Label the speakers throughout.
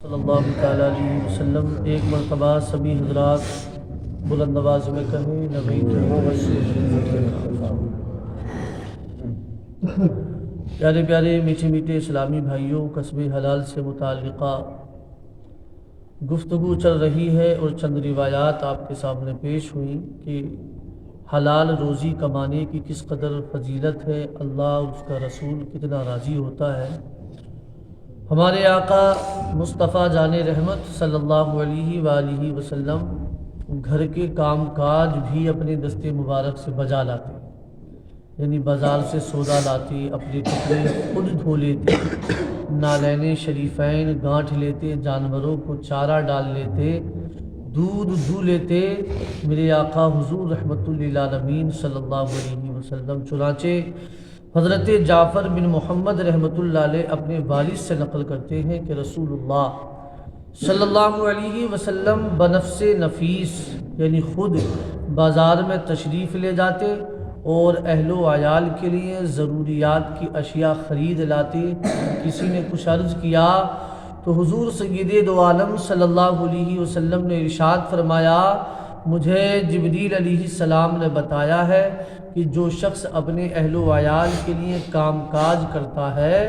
Speaker 1: صلی اللہ تعالیٰ علیہ وسلم ایک مرتبہ سبھی حضرات بلند آواز میں کہیں نبی پیارے پیارے میٹھے میٹھے اسلامی بھائیوں، کسب حلال سے متعلقہ گفتگو چل رہی ہے اور چند روایات آپ کے سامنے پیش ہوئیں کہ حلال روزی کمانے کی کس قدر فضیلت ہے، اللہ اور اس کا رسول کتنا راضی ہوتا ہے۔ ہمارے آقا مصطفیٰ جان رحمت صلی اللہ علیہ وآلہ وسلم گھر کے کام کاج بھی اپنے دست مبارک سے بجا لاتے، یعنی بازار سے سودا لاتے، اپنے کپڑے خود دھو لیتے، نالین شریفین گانٹھ لیتے، جانوروں کو چارہ ڈال لیتے، دودھ دھو لیتے میرے آقا حضور رحمت للعالمین صلی اللہ علیہ وسلم۔ چنانچہ حضرت جعفر بن محمد رحمۃ اللہ علیہ اپنے والد سے نقل کرتے ہیں کہ رسول اللہ صلی اللہ علیہ وسلم بنفس نفیس یعنی خود بازار میں تشریف لے جاتے اور اہل و عیال کے لیے ضروریات کی اشیاء خرید لاتے۔ کسی نے کچھ عرض کیا تو حضور سید دو عالم صلی اللہ علیہ وسلم نے ارشاد فرمایا، مجھے جبریل علیہ السلام نے بتایا ہے کہ جو شخص اپنے اہل و عیال کے لیے کام کاج کرتا ہے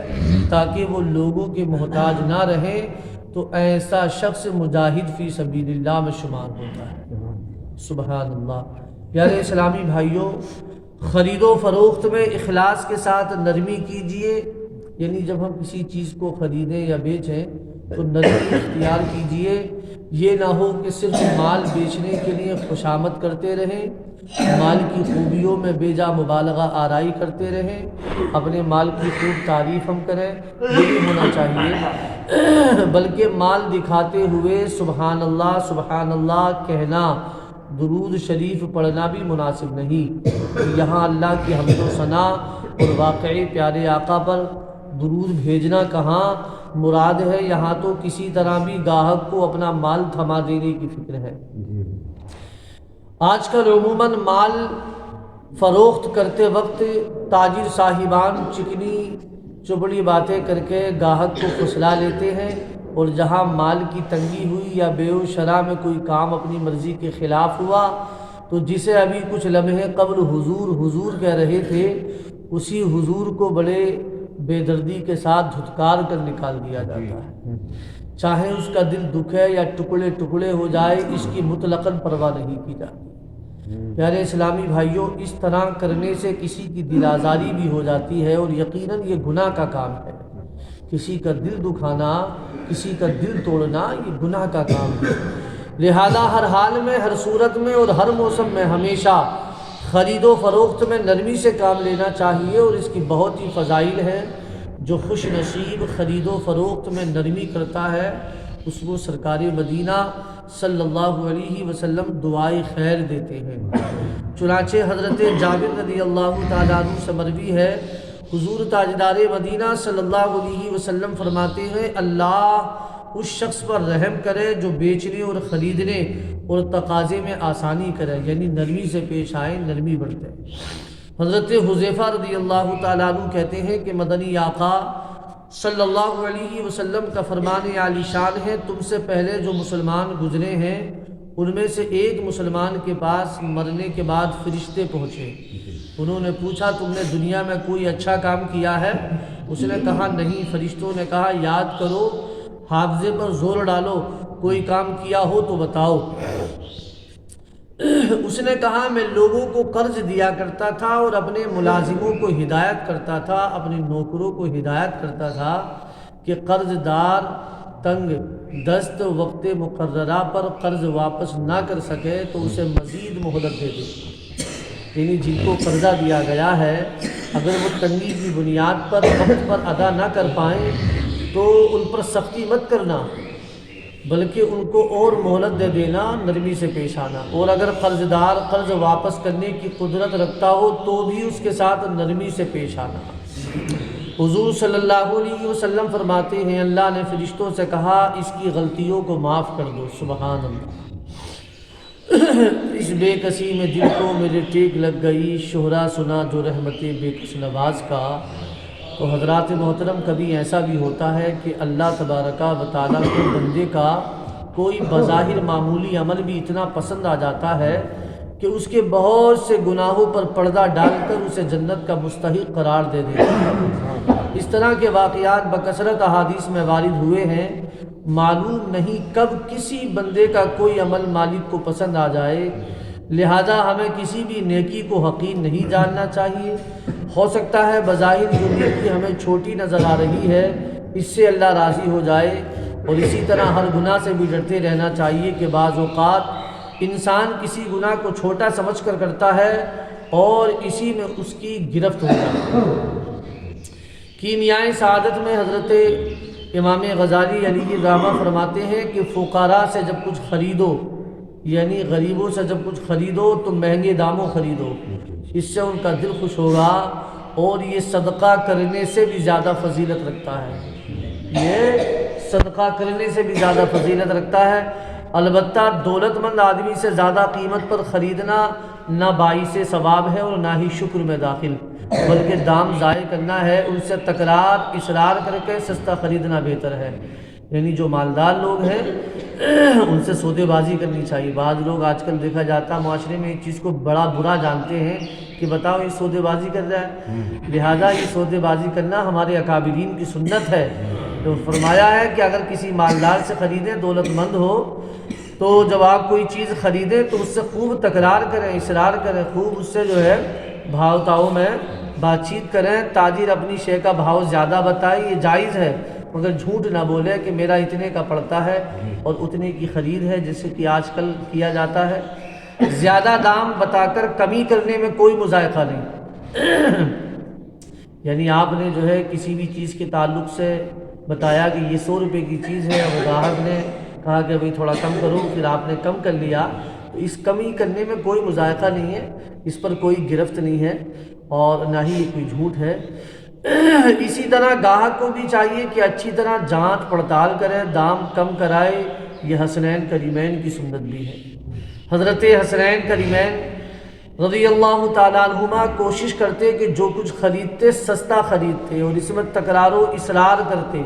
Speaker 1: تاکہ وہ لوگوں کے محتاج نہ رہے تو ایسا شخص مجاہد فی سبیل اللہ میں شمار ہوتا ہے۔ سبحان اللہ۔ پیارے اسلامی بھائیوں، خرید و فروخت میں اخلاص کے ساتھ نرمی کیجیے، یعنی جب ہم کسی چیز کو خریدیں یا بیچیں تو نرمی اختیار کیجیے۔ یہ نہ ہو کہ صرف مال بیچنے کے لیے خوشامد کرتے رہیں، مال کی خوبیوں میں بے جا مبالغہ آرائی کرتے رہیں، اپنے مال کی خوب تعریف ہم کریں، یہ نہیں ہونا چاہیے، بلکہ مال دکھاتے ہوئے سبحان اللہ کہنا، درود شریف پڑھنا بھی مناسب نہیں۔ یہاں اللہ کی حمد و ثنا اور واقعی پیارے آقا پر درود بھیجنا کہاں مراد ہے، یہاں تو کسی طرح بھی گاہک کو اپنا مال تھما دینے کی فکر ہے۔ آج کل عموماً مال فروخت کرتے وقت تاجر صاحبان چکنی چپڑی باتیں کر کے گاہک کو پھسلا لیتے ہیں، اور جہاں مال کی تنگی ہوئی یا بیع و شرع میں کوئی کام اپنی مرضی کے خلاف ہوا تو جسے ابھی کچھ لمحے قبل حضور کہہ رہے تھے، اسی حضور کو بڑے بے دردی کے ساتھ دھتکار کر نکال دیا جاتا ہے، چاہے اس کا دل دکھے یا ٹکڑے ٹکڑے ہو جائے، اس کی مطلقاً پرواہ نہیں کی جاتی۔ پیارے اسلامی بھائیوں، اس طرح کرنے سے کسی کی دل آزاری بھی ہو جاتی ہے اور یقیناً یہ گناہ کا کام ہے۔ کسی کا دل دکھانا، کسی کا دل توڑنا، یہ گناہ کا کام ہے۔ لہذا ہر حال میں، ہر صورت میں اور ہر موسم میں ہمیشہ خرید و فروخت میں نرمی سے کام لینا چاہیے، اور اس کی بہت ہی فضائل ہیں۔ جو خوش نصیب خرید و فروخت میں نرمی کرتا ہے اس کو سرکار مدینہ صلی اللہ علیہ وسلم دعائے خیر دیتے ہیں۔ چنانچہ حضرت جابر رضی اللہ تعالیٰ عنہ سے مروی ہے، حضور تاجدار مدینہ صلی اللہ علیہ وسلم فرماتے ہیں، اللہ اس شخص پر رحم کرے جو بیچنے اور خریدنے اور تقاضے میں آسانی کرے، یعنی نرمی سے پیش آئے، نرمی برتے۔ حضرت حذیفہ رضی اللہ تعالیٰ عنہ کہتے ہیں کہ مدنی آقا صلی اللہ علیہ وسلم کا فرمان عالی شان ہے، تم سے پہلے جو مسلمان گزرے ہیں ان میں سے ایک مسلمان کے پاس مرنے کے بعد فرشتے پہنچے۔ انہوں نے پوچھا، تم نے دنیا میں کوئی اچھا کام کیا ہے؟ اس نے کہا نہیں۔ فرشتوں نے کہا، یاد کرو، حافظے پر زور ڈالو، کوئی کام کیا ہو تو بتاؤ۔ اس نے کہا، میں لوگوں کو قرض دیا کرتا تھا اور اپنے ملازموں کو ہدایت کرتا تھا، اپنے نوکروں کو ہدایت کرتا تھا کہ قرض دار تنگ دست وقت مقررہ پر قرض واپس نہ کر سکے تو اسے مزید مہلت دے دے، یعنی جن کو قرضہ دیا گیا ہے اگر وہ تنگی کی بنیاد پر وقت پر ادا نہ کر پائیں تو ان پر سختی مت کرنا، بلکہ ان کو اور مہلت دے دینا، نرمی سے پیش آنا، اور اگر قرض دار قرض واپس کرنے کی قدرت رکھتا ہو تو بھی اس کے ساتھ نرمی سے پیش آنا۔ حضور صلی اللہ علیہ وسلم فرماتے ہیں، اللہ نے فرشتوں سے کہا، اس کی غلطیوں کو معاف کر دو۔ سبحان اللہ۔ اس بے کسی میں دل کو میرے ٹیک لگ گئی، شہرا سنا جو رحمت بے کس نواز کا، تو حضرات محترم کبھی ایسا بھی ہوتا ہے کہ اللہ تبارک و تعالیٰ کو بندے کا کوئی بظاہر معمولی عمل بھی اتنا پسند آ جاتا ہے کہ اس کے بہت سے گناہوں پر پردہ ڈال کر اسے جنت کا مستحق قرار دے دیتا ہے۔ اس طرح کے واقعات بکثرت احادیث میں وارد ہوئے ہیں۔ معلوم نہیں کب کسی بندے کا کوئی عمل مالک کو پسند آ جائے، لہذا ہمیں کسی بھی نیکی کو حقیر نہیں جاننا چاہیے۔ ہو سکتا ہے بظاہر جو نیکی ہمیں چھوٹی نظر آ رہی ہے اس سے اللہ راضی ہو جائے، اور اسی طرح ہر گناہ سے بھی ڈرتے رہنا چاہیے کہ بعض اوقات انسان کسی گناہ کو چھوٹا سمجھ کر کرتا ہے اور اسی میں اس کی گرفت ہو جاتی ہے۔ کیمیائے سعادت میں حضرت امام غزالی علیہ الرحمہ فرماتے ہیں کہ فقراء سے جب کچھ خریدو، یعنی غریبوں سے جب کچھ خریدو تو مہنگے داموں خریدو، اس سے ان کا دل خوش ہوگا، اور یہ صدقہ کرنے سے بھی زیادہ فضیلت رکھتا ہے، یہ صدقہ کرنے سے بھی زیادہ فضیلت رکھتا ہے۔ البتہ دولت مند آدمی سے زیادہ قیمت پر خریدنا نہ باعث ثواب ہے اور نہ ہی شکر میں داخل، بلکہ دام ضائع کرنا ہے۔ ان سے تکرار اصرار کر کے سستا خریدنا بہتر ہے۔ یعنی جو مالدار لوگ ہیں ان سے سودے بازی کرنی چاہیے۔ بعض لوگ آج کل دیکھا جاتا ہے معاشرے میں ایک چیز کو بڑا برا جانتے ہیں کہ بتاؤ یہ سودے بازی کر رہا ہے، لہذا یہ سودے بازی کرنا ہمارے اکابرین کی سنت ہے۔ تو فرمایا ہے کہ اگر کسی مالدار سے خریدیں، دولت مند ہو، تو جب آپ کوئی چیز خریدیں تو اس سے خوب تکرار کریں، اصرار کریں، خوب اس سے جو ہے بھاؤ تاؤ میں بات چیت کریں۔ تاجر اپنی شے کا بھاؤ زیادہ بتائے، یہ جائز ہے، مگر جھوٹ نہ بولے کہ میرا اتنے کا پڑتا ہے اور اتنے کی خرید ہے، جیسے کہ آج کل کیا جاتا ہے۔ زیادہ دام بتا کر کمی کرنے میں کوئی مذائقہ نہیں۔ یعنی آپ نے جو ہے کسی بھی چیز کے تعلق سے بتایا کہ یہ 100 روپے کی چیز ہے، اور گاہک نے کہا کہ بھئی تھوڑا کم کرو، پھر آپ نے کم کر لیا، تو اس کمی کرنے میں کوئی مذائقہ نہیں ہے، اس پر کوئی گرفت نہیں ہے، اور نہ ہی یہ کوئی جھوٹ ہے۔ اسی طرح گاہک کو بھی چاہیے کہ اچھی طرح جانچ پڑتال کرے، دام کم کرائے، یہ حسنین کریمین کی سنت بھی ہے۔ حضرت حسنین کریمین رضی اللہ تعالیٰ عنہما کوشش کرتے کہ جو کچھ خریدتے سستا خریدتے، اور اس میں تکرار و اصرار کرتے۔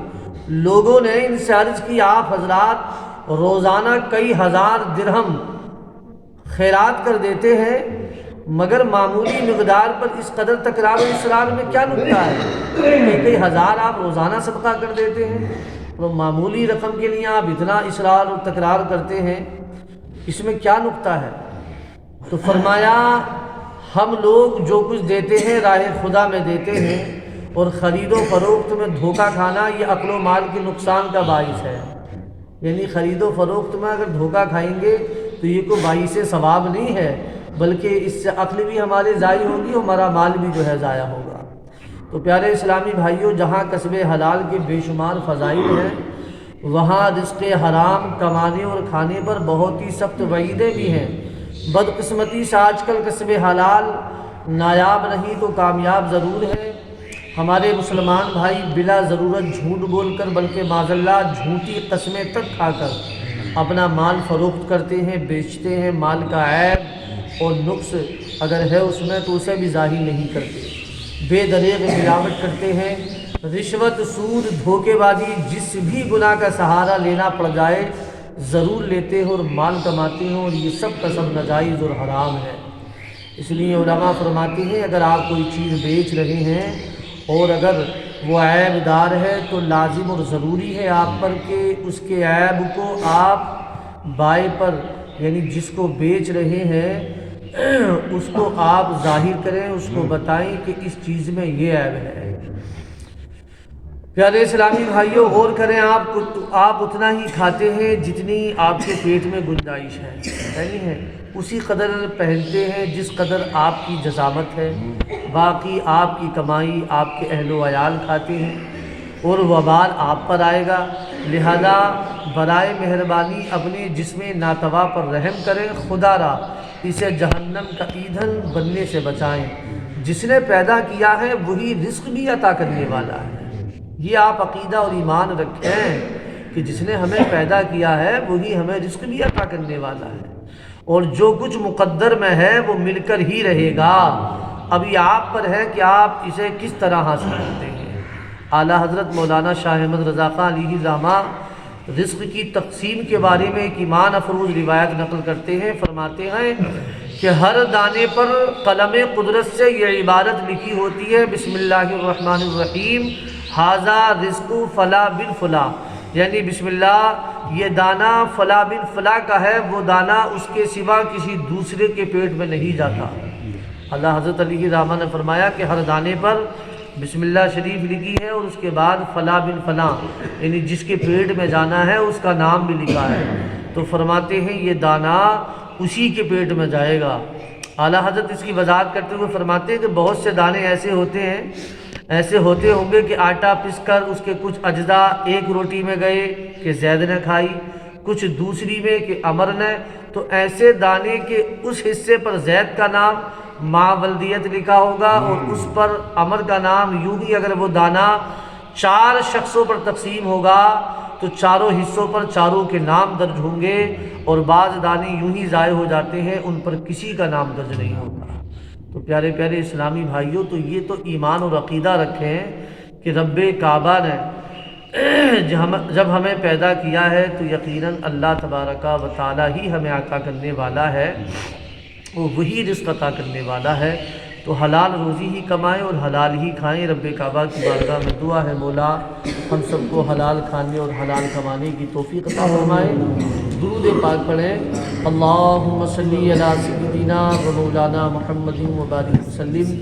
Speaker 1: لوگوں نے ان سے عرض کی آپ حضرات روزانہ کئی ہزار درہم خیرات کر دیتے ہیں، مگر معمولی مقدار پر اس قدر تکرار و اصرار میں کیا نکتہ ہے؟ کئی ہزار آپ روزانہ صدقہ کر دیتے ہیں، اور معمولی رقم کے لیے آپ اتنا اصرار اور تکرار کرتے ہیں، اس میں کیا نکتہ ہے؟ تو فرمایا ہم لوگ جو کچھ دیتے ہیں راہ خدا میں دیتے ہیں، اور خرید و فروخت میں دھوکہ کھانا یہ عقل و مال کے نقصان کا باعث ہے۔ یعنی خرید و فروخت میں اگر دھوکہ کھائیں گے تو یہ کوئی باعث ثواب نہیں ہے، بلکہ اس سے عقل بھی ہمارے ضائع ہوگی اور ہمارا مال بھی جو ہے ضائع ہوگا۔ تو پیارے اسلامی بھائیوں، جہاں کسب حلال کے بے شمار فضائل ہیں، وہاں رزق حرام کمانے اور کھانے پر بہت ہی سخت وعیدیں بھی ہیں۔ بدقسمتی سے آج کل کسب حلال نایاب نہیں تو کامیاب ضرور ہے۔ ہمارے مسلمان بھائی بلا ضرورت جھوٹ بول کر، بلکہ معاذ اللہ جھوٹی قسمیں تک کھا کر اپنا مال فروخت کرتے ہیں، بیچتے ہیں۔ مال کا عیب اور نقص اگر ہے اس میں تو اسے بھی ظاہر نہیں کرتے، بے دریغ ملاوٹ کرتے ہیں۔ رشوت، سود، دھوکے بازی، جس بھی گناہ کا سہارا لینا پڑ جائے ضرور لیتے ہیں اور مال کماتے ہیں، اور یہ سب کا سب ناجائز اور حرام ہے۔ اس لیے علماء فرماتے ہیں اگر آپ کوئی چیز بیچ رہے ہیں اور اگر وہ عیب دار ہے تو لازم اور ضروری ہے آپ پر کہ اس کے عیب کو آپ بائع پر، یعنی جس کو بیچ رہے ہیں اس کو آپ ظاہر کریں، اس کو بتائیں کہ اس چیز میں یہ عیب ہے۔ پیارے اسلامی بھائیوں، غور کریں، آپ اتنا ہی کھاتے ہیں جتنی آپ کے پیٹ میں گنجائش ہے، نہیں ہے؟ اسی قدر پہنتے ہیں جس قدر آپ کی جسامت ہے، باقی آپ کی کمائی آپ کے اہل و عیال کھاتے ہیں، اور وبال آپ پر آئے گا۔ لہذا برائے مہربانی اپنے جسم ناتوا پر رحم کریں، خدا را اسے جہنم کا ایندھن بننے سے بچائیں۔ جس نے پیدا کیا ہے وہی رزق بھی عطا کرنے والا ہے۔ یہ آپ عقیدہ اور ایمان رکھیں کہ جس نے ہمیں پیدا کیا ہے وہی ہمیں رزق بھی عطا کرنے والا ہے، اور جو کچھ مقدر میں ہے وہ مل کر ہی رہے گا۔ ابھی آپ پر ہے کہ آپ اسے کس طرح حاصل کرتے ہیں۔ اعلیٰ حضرت مولانا شاہ احمد رضا خان علیہ الرحمہ رزق کی تقسیم کے بارے میں ایک ایمان افروز روایت نقل کرتے ہیں، فرماتے ہیں کہ ہر دانے پر قلم قدرت سے یہ عبارت لکھی ہوتی ہے، بسم اللہ الرحمن الرحیم ھذا رزق فلا بن فلاں، یعنی بسم اللہ یہ دانہ فلا بن فلاں کا ہے، وہ دانہ اس کے سوا کسی دوسرے کے پیٹ میں نہیں جاتا۔ اللہ حضرت علی رحمہ نے فرمایا کہ ہر دانے پر بسم اللہ شریف لکھی ہے اور اس کے بعد فلاں بن فلاں، یعنی جس کے پیٹ میں جانا ہے اس کا نام بھی لکھا ہے، تو فرماتے ہیں یہ دانہ اسی کے پیٹ میں جائے گا۔ اعلیٰ حضرت اس کی وضاحت کرتے ہوئے فرماتے ہیں کہ بہت سے دانے ایسے ہوتے ہوں گے کہ آٹا پس کر اس کے کچھ اجزاء ایک روٹی میں گئے کہ زید نے کھائی، کچھ دوسری میں کہ عمر نے، تو ایسے دانے کے اس حصے پر زید کا نام ماں ولدیت لکھا ہوگا اور اس پر عمر کا نام، یوں ہی اگر وہ دانہ 4 شخصوں پر تقسیم ہوگا تو چاروں حصوں پر چاروں کے نام درج ہوں گے، اور بعض دانے یوں ہی ضائع ہو جاتے ہیں، ان پر کسی کا نام درج نہیں ہوتا۔ تو پیارے پیارے اسلامی بھائیوں، تو یہ تو ایمان اور عقیدہ رکھیں کہ رب کعبہ نے جب ہمیں پیدا کیا ہے تو یقیناً اللہ تبارک و تعالی ہی ہمیں عطا کرنے والا ہے، وہ وہی رزق عطا کرنے والا ہے، تو حلال روزی ہی کمائیں اور حلال ہی کھائیں۔ رب کعبہ کی بارگاہ میں دعا ہے مولا ہم سب کو حلال کھانے اور حلال کمانے کی توفیق عطا فرمائے۔ درود پاک پڑھیں، اللہم صلی علی سیدنا و مولانا محمد و بارک وسلم۔